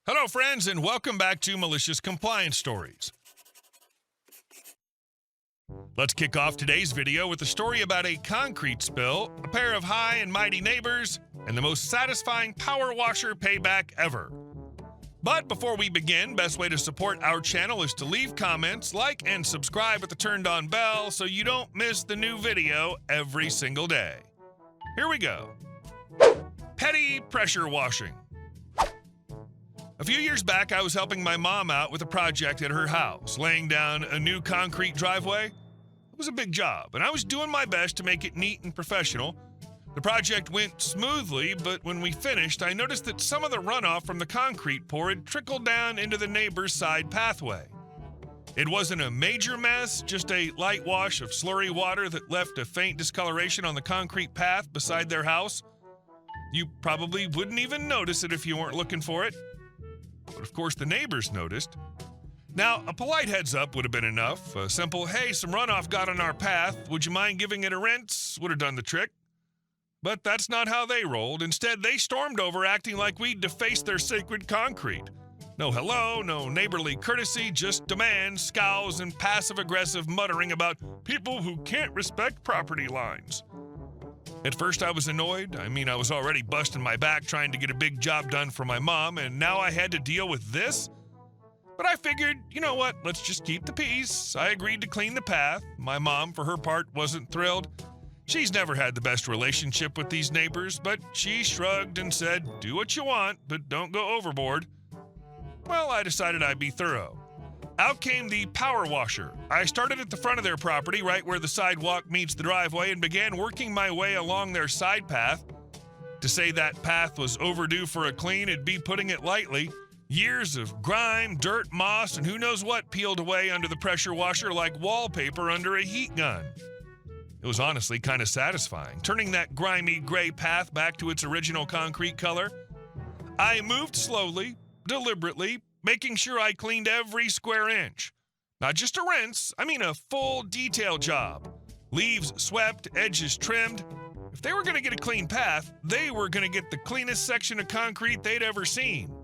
Hello, friends, and welcome back to Malicious Compliance Stories. Let's kick off today's video with a story about a concrete spill, a pair of high and mighty neighbors, and the most satisfying power washer payback ever. But before we begin, best way to support our channel is to leave comments, like, and subscribe with the turned-on bell so you don't miss the new video every single day. Here we go. Petty pressure washing. A few years back, I was helping my mom out with a project at her house, laying down a new concrete driveway. It was a big job, and I was doing my best to make it neat and professional. The project went smoothly, but when we finished, I noticed that some of the runoff from the concrete pour had trickled down into the neighbor's side pathway. It wasn't a major mess, just a light wash of slurry water that left a faint discoloration on the concrete path beside their house. You probably wouldn't even notice it if you weren't looking for it. But of course the neighbors noticed. Now, a polite heads up would have been enough. A simple, hey, some runoff got on our path, would you mind giving it a rinse, would have done the trick. But that's not how they rolled. Instead, they stormed over acting like we'd defaced their sacred concrete. No hello, no neighborly courtesy, just demands, scowls, and passive-aggressive muttering about people who can't respect property lines. At first I was annoyed. I was already busting my back trying to get a big job done for my mom, and now I had to deal with this? But I figured, you know what, let's just keep the peace. I agreed to clean the path. My mom, for her part, wasn't thrilled. She's never had the best relationship with these neighbors, but she shrugged and said, do what you want, but don't go overboard. Well, I decided I'd be thorough. Out came the power washer. I started at the front of their property, right where the sidewalk meets the driveway, and began working my way along their side path. To say that path was overdue for a clean, it'd be putting it lightly. Years of grime, dirt, moss, and who knows what peeled away under the pressure washer like wallpaper under a heat gun. It was honestly kind of satisfying, turning that grimy gray path back to its original concrete color. I moved slowly, deliberately, making sure I cleaned every square inch. Not just a rinse, a full detail job. Leaves swept, edges trimmed. If they were going to get a clean path, they were going to get the cleanest section of concrete they'd ever seen.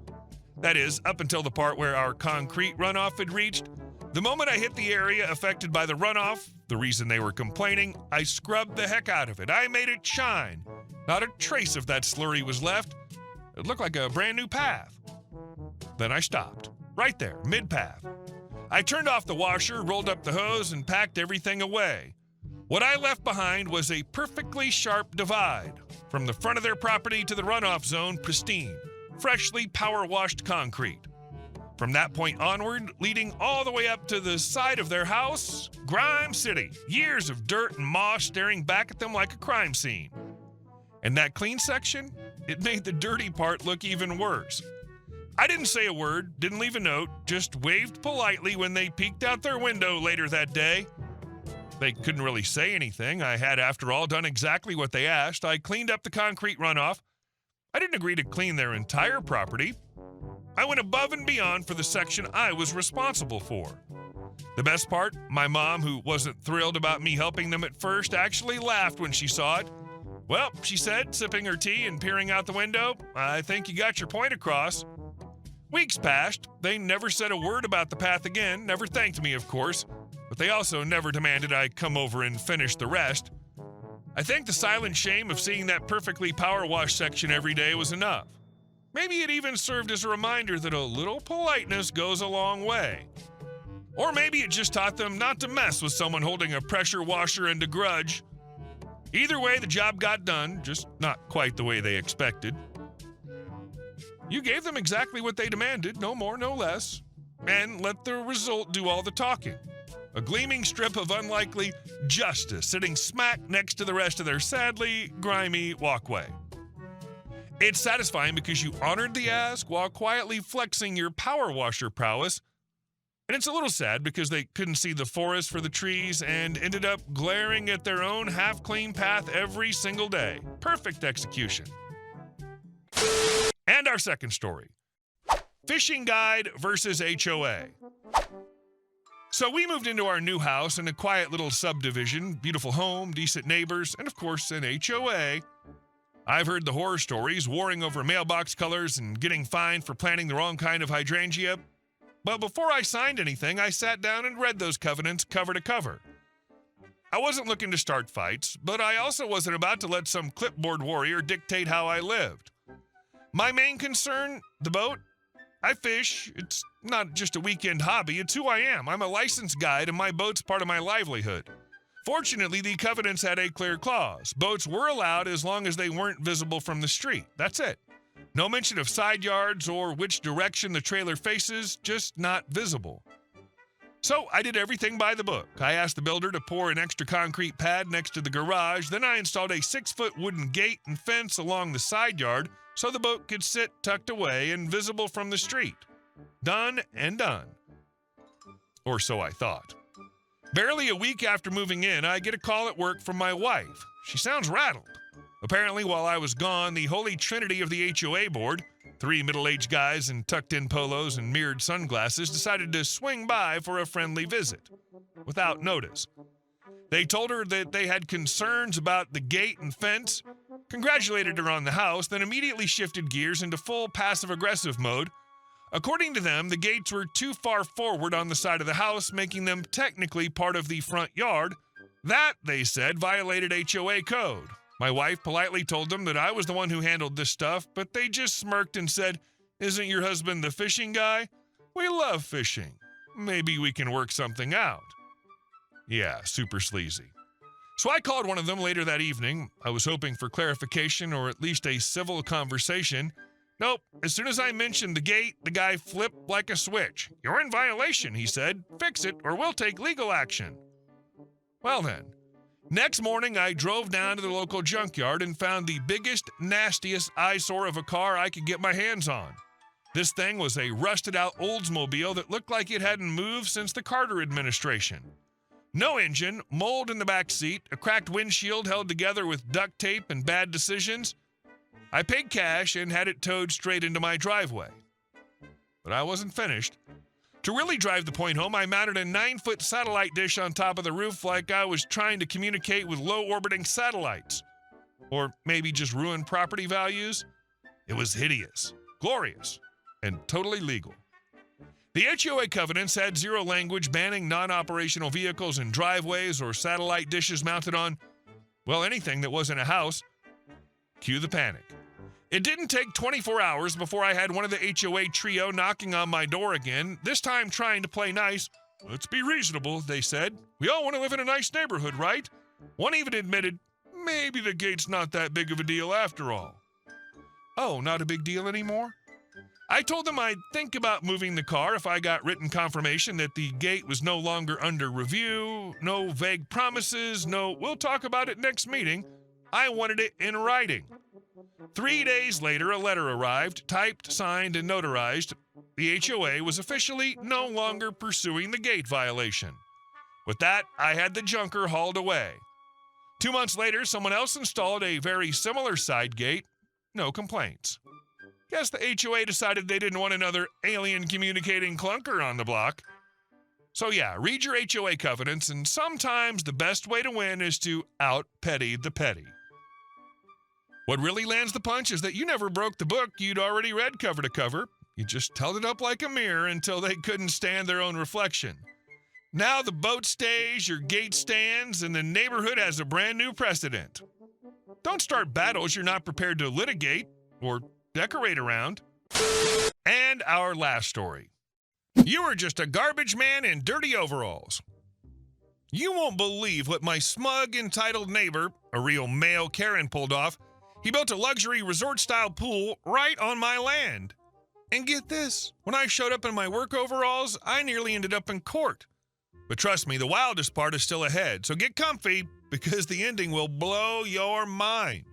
That is, up until the part where our concrete runoff had reached. The moment I hit the area affected by the runoff, the reason they were complaining, I scrubbed the heck out of it. I made it shine. Not a trace of that slurry was left. It looked like a brand new path. Then I stopped, right there, mid-path. I turned off the washer, rolled up the hose, and packed everything away. What I left behind was a perfectly sharp divide. From the front of their property to the runoff zone, pristine, freshly power-washed concrete. From that point onward, leading all the way up to the side of their house, Grime City. Years of dirt and moss staring back at them like a crime scene. And that clean section, it made the dirty part look even worse. I didn't say a word, didn't leave a note, just waved politely when they peeked out their window later that day. They couldn't really say anything. I had, after all, done exactly what they asked. I cleaned up the concrete runoff. I didn't agree to clean their entire property. I went above and beyond for the section I was responsible for. The best part, my mom, who wasn't thrilled about me helping them at first, actually laughed when she saw it. Well, she said, sipping her tea and peering out the window, I think you got your point across. Weeks passed. They never said a word about the path again, never thanked me, of course, but they also never demanded I come over and finish the rest. I think the silent shame of seeing that perfectly power wash section every day was enough. Maybe it even served as a reminder that a little politeness goes a long way. Or maybe it just taught them not to mess with someone holding a pressure washer and a grudge. Either way, the job got done, just not quite the way they expected. You gave them exactly what they demanded, no more, no less, and let the result do all the talking. A gleaming strip of unlikely justice sitting smack next to the rest of their sadly grimy walkway. It's satisfying because you honored the ask while quietly flexing your power washer prowess, and it's a little sad because they couldn't see the forest for the trees and ended up glaring at their own half-clean path every single day. Perfect execution. And our second story, fishing guide versus HOA. So we moved into our new house in a quiet little subdivision, beautiful home, decent neighbors, and of course an HOA. I've heard the horror stories, warring over mailbox colors and getting fined for planting the wrong kind of hydrangea. But before I signed anything, I sat down and read those covenants cover to cover. I wasn't looking to start fights, but I also wasn't about to let some clipboard warrior dictate how I lived. My main concern, the boat. I fish. It's not just a weekend hobby, it's who I am. I'm a licensed guide and my boat's part of my livelihood. Fortunately, the covenants had a clear clause. Boats were allowed as long as they weren't visible from the street. That's it. No mention of side yards or which direction the trailer faces, just not visible. So I did everything by the book. I asked the builder to pour an extra concrete pad next to the garage. Then I installed a 6-foot wooden gate and fence along the side yard so the boat could sit tucked away and visible from the street. Done and done. Or so I thought. Barely a week after moving in, I get a call at work from my wife. She sounds rattled. Apparently, while I was gone, the holy trinity of the HOA board, 3 middle-aged guys in tucked-in polos and mirrored sunglasses, decided to swing by for a friendly visit, without notice. They told her that they had concerns about the gate and fence, congratulated her on the house, then immediately shifted gears into full passive-aggressive mode. According to them, the gates were too far forward on the side of the house, making them technically part of the front yard. That, they said, violated HOA code. My wife politely told them that I was the one who handled this stuff, but they just smirked and said, "Isn't your husband the fishing guy? We love fishing. Maybe we can work something out." Yeah, super sleazy. So I called one of them later that evening. I was hoping for clarification or at least a civil conversation. Nope. As soon as I mentioned the gate, the guy flipped like a switch. "You're in violation," he said. "Fix it or we'll take legal action." Well then. Next morning, I drove down to the local junkyard and found the biggest, nastiest eyesore of a car I could get my hands on. This thing was a rusted-out Oldsmobile that looked like it hadn't moved since the Carter administration. No engine, mold in the back seat, a cracked windshield held together with duct tape and bad decisions. I paid cash and had it towed straight into my driveway. But I wasn't finished. To really drive the point home, I mounted a 9-foot satellite dish on top of the roof like I was trying to communicate with low-orbiting satellites. Or maybe just ruin property values. It was hideous, glorious, and totally legal. The HOA covenants had zero language banning non-operational vehicles in driveways or satellite dishes mounted on, well, anything that wasn't a house. Cue the panic. It didn't take 24 hours before I had one of the HOA trio knocking on my door again, this time trying to play nice. "Let's be reasonable," they said. "We all want to live in a nice neighborhood, right?" One even admitted, "Maybe the gate's not that big of a deal after all." Oh, not a big deal anymore? I told them I'd think about moving the car if I got written confirmation that the gate was no longer under review, no vague promises, no "we'll talk about it next meeting." I wanted it in writing. 3 days later, a letter arrived, typed, signed, and notarized. The HOA was officially no longer pursuing the gate violation. With that, I had the junker hauled away. 2 months later, someone else installed a very similar side gate. No complaints. Guess the HOA decided they didn't want another alien communicating clunker on the block. So yeah, read your HOA covenants, and sometimes the best way to win is to out-petty the petty. What really lands the punch is that you never broke the book you'd already read cover to cover. You just held it up like a mirror until they couldn't stand their own reflection. Now the boat stays, your gate stands, and the neighborhood has a brand new precedent. Don't start battles you're not prepared to litigate or decorate around. And our last story. You are just a garbage man in dirty overalls. You won't believe what my smug, entitled neighbor, a real male Karen, pulled off. He built a luxury resort-style pool right on my land. And get this, when I showed up in my work overalls, I nearly ended up in court. But trust me, the wildest part is still ahead, so get comfy because the ending will blow your mind.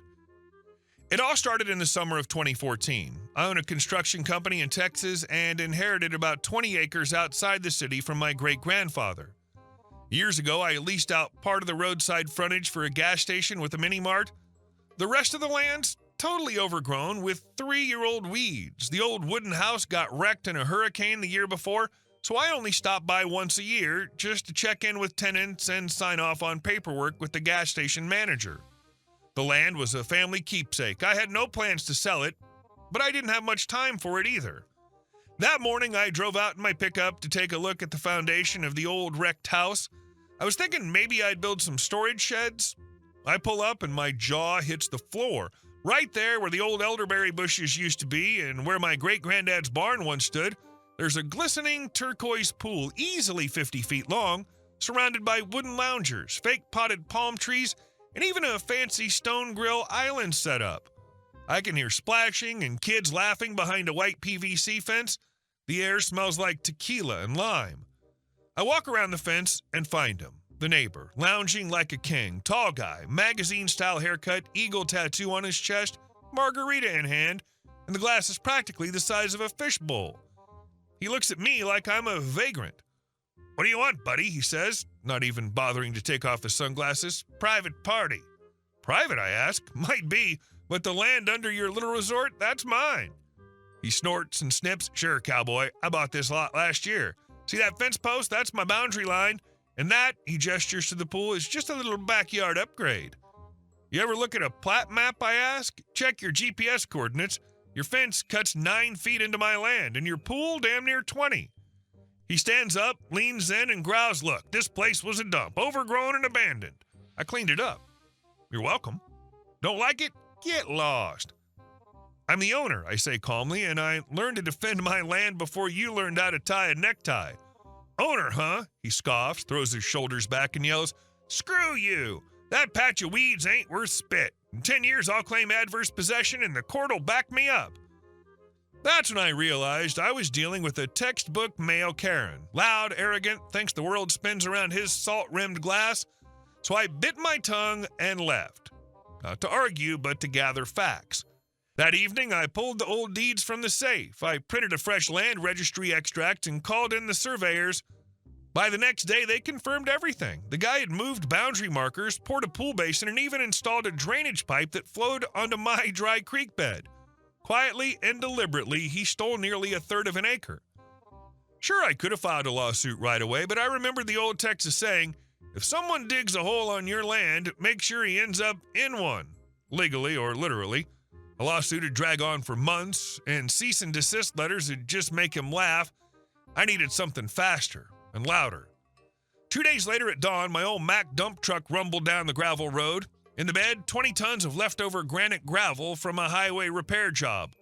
It all started in the summer of 2014. I own a construction company in Texas and inherited about 20 acres outside the city from my great-grandfather. Years ago, I leased out part of the roadside frontage for a gas station with a mini-mart. The rest of the land's totally overgrown with 3-year-old weeds. The old wooden house got wrecked in a hurricane the year before, so I only stop by once a year just to check in with tenants and sign off on paperwork with the gas station manager. The land was a family keepsake. I had no plans to sell it, but I didn't have much time for it either. That morning, I drove out in my pickup to take a look at the foundation of the old wrecked house. I was thinking maybe I'd build some storage sheds. I pull up and my jaw hits the floor, right there where the old elderberry bushes used to be and where my great-granddad's barn once stood. There's a glistening turquoise pool, easily 50 feet long, surrounded by wooden loungers, fake potted palm trees, and even a fancy stone grill island set up. I can hear splashing and kids laughing behind a white PVC fence. The air smells like tequila and lime. I walk around the fence and find him, the neighbor, lounging like a king, tall guy, magazine-style haircut, eagle tattoo on his chest, margarita in hand, and the glass is practically the size of a fishbowl. He looks at me like I'm a vagrant. "What do you want, buddy?" he says, not even bothering to take off his sunglasses. "Private party." "Private?" I ask. "Might be, but the land under your little resort, that's mine." He snorts and snips. "Sure, cowboy. I bought this lot last year. See that fence post? That's my boundary line. And that," he gestures to the pool, "is just a little backyard upgrade." "You ever look at a plat map?" I ask. "Check your GPS coordinates. Your fence cuts 9 feet into my land, and your pool damn near 20. He stands up, leans in, and growls, "Look, this place was a dump, overgrown and abandoned. I cleaned it up." "You're welcome. Don't like it? Get lost." "I'm the owner," I say calmly, "and I learned to defend my land before you learned how to tie a necktie." "Owner, huh?" He scoffs, throws his shoulders back, and yells, "Screw you! That patch of weeds ain't worth spit. In 10 years, I'll claim adverse possession, and the court'll back me up." That's when I realized I was dealing with a textbook male Karen. Loud, arrogant, thinks the world spins around his salt-rimmed glass. So I bit my tongue and left. Not to argue, but to gather facts. That evening, I pulled the old deeds from the safe. I printed a fresh land registry extract and called in the surveyors. By the next day, they confirmed everything. The guy had moved boundary markers, poured a pool basin, and even installed a drainage pipe that flowed onto my dry creek bed. Quietly and deliberately, he stole nearly a third of an acre. Sure, I could have filed a lawsuit right away, but I remembered the old Texas saying, if someone digs a hole on your land, make sure he ends up in one, legally or literally. A lawsuit would drag on for months, and cease and desist letters would just make him laugh. I needed something faster and louder. 2 days later at dawn, my old Mack dump truck rumbled down the gravel road. In the bed, 20 tons of leftover granite gravel from a highway repair job.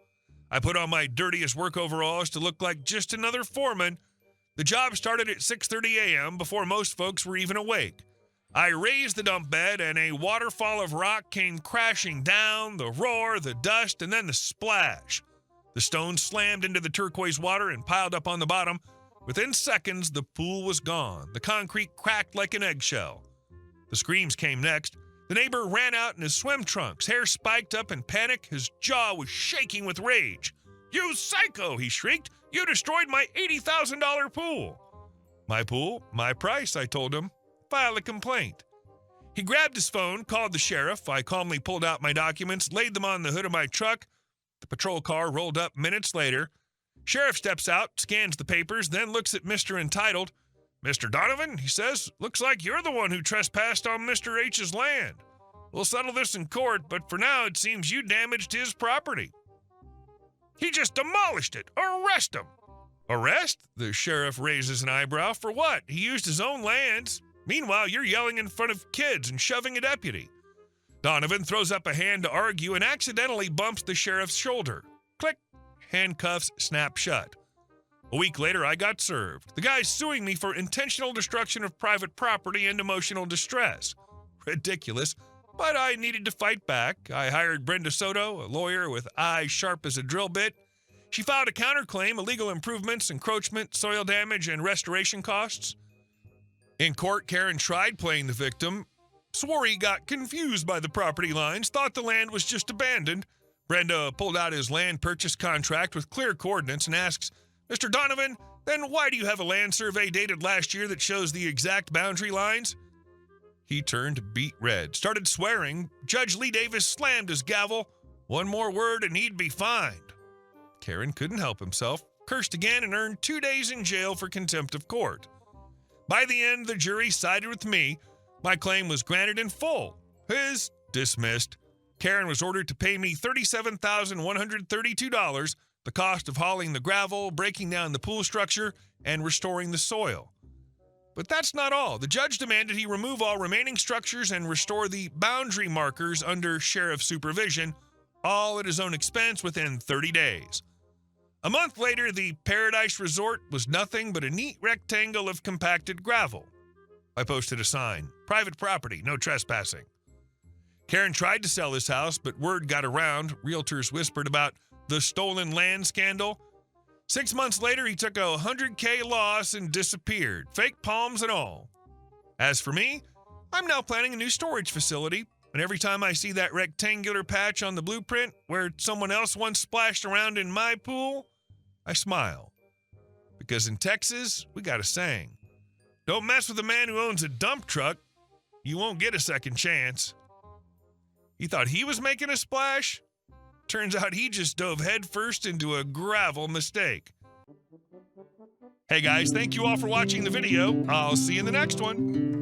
I put on my dirtiest work overalls to look like just another foreman. The job started at 6:30 a.m. before most folks were even awake. I raised the dump bed, and a waterfall of rock came crashing down, the roar, the dust, and then the splash. The stones slammed into the turquoise water and piled up on the bottom. Within seconds, the pool was gone. The concrete cracked like an eggshell. The screams came next. The neighbor ran out in his swim trunks, hair spiked up in panic. His jaw was shaking with rage. "You psycho!" he shrieked. "You destroyed my $80,000 pool." "My pool, my price," I told him. "File a complaint." He grabbed his phone, called the sheriff. I calmly pulled out my documents, laid them on the hood of my truck. The patrol car rolled up minutes later. Sheriff steps out, scans the papers, then looks at Mr. Entitled. "Mr. Donovan," he says, "looks like you're the one who trespassed on Mr. H's land. We'll settle this in court, but for now it seems you damaged his property." "He just demolished it. Arrest him." "Arrest?" The sheriff raises an eyebrow. "For what? He used his own lands. Meanwhile, you're yelling in front of kids and shoving a deputy." Donovan throws up a hand to argue and accidentally bumps the sheriff's shoulder. Click. Handcuffs snap shut. A week later, I got served. The guy's suing me for intentional destruction of private property and emotional distress. Ridiculous, but I needed to fight back. I hired Brenda Soto, a lawyer with eyes sharp as a drill bit. She filed a counterclaim, illegal improvements, encroachment, soil damage, and restoration costs. In court, Karen tried playing the victim, swore he got confused by the property lines, thought the land was just abandoned. Brenda pulled out his land purchase contract with clear coordinates and asks, "Mr. Donovan, then why do you have a land survey dated last year that shows the exact boundary lines?" He turned beet red, started swearing. Judge Lee Davis slammed his gavel. One more word and he'd be fined. Karen couldn't help himself, cursed again, and earned 2 days in jail for contempt of court. By the end, the jury sided with me. My claim was granted in full. His dismissed. Karen was ordered to pay me $37,132, the cost of hauling the gravel, breaking down the pool structure, and restoring the soil. But that's not all. The judge demanded he remove all remaining structures and restore the boundary markers under sheriff's supervision, all at his own expense within 30 days. A month later, the Paradise Resort was nothing but a neat rectangle of compacted gravel. I posted a sign, "Private property, no trespassing." Karen tried to sell his house, but word got around. Realtors whispered about the stolen land scandal. 6 months later, he took a $100K loss and disappeared, fake palms and all. As for me, I'm now planning a new storage facility, and every time I see that rectangular patch on the blueprint where someone else once splashed around in my pool, I smile. Because in Texas, we got a saying, "Don't mess with a man who owns a dump truck. You won't get a second chance." He thought he was making a splash? Turns out he just dove headfirst into a gravel mistake. Hey guys, thank you all for watching the video. I'll see you in the next one.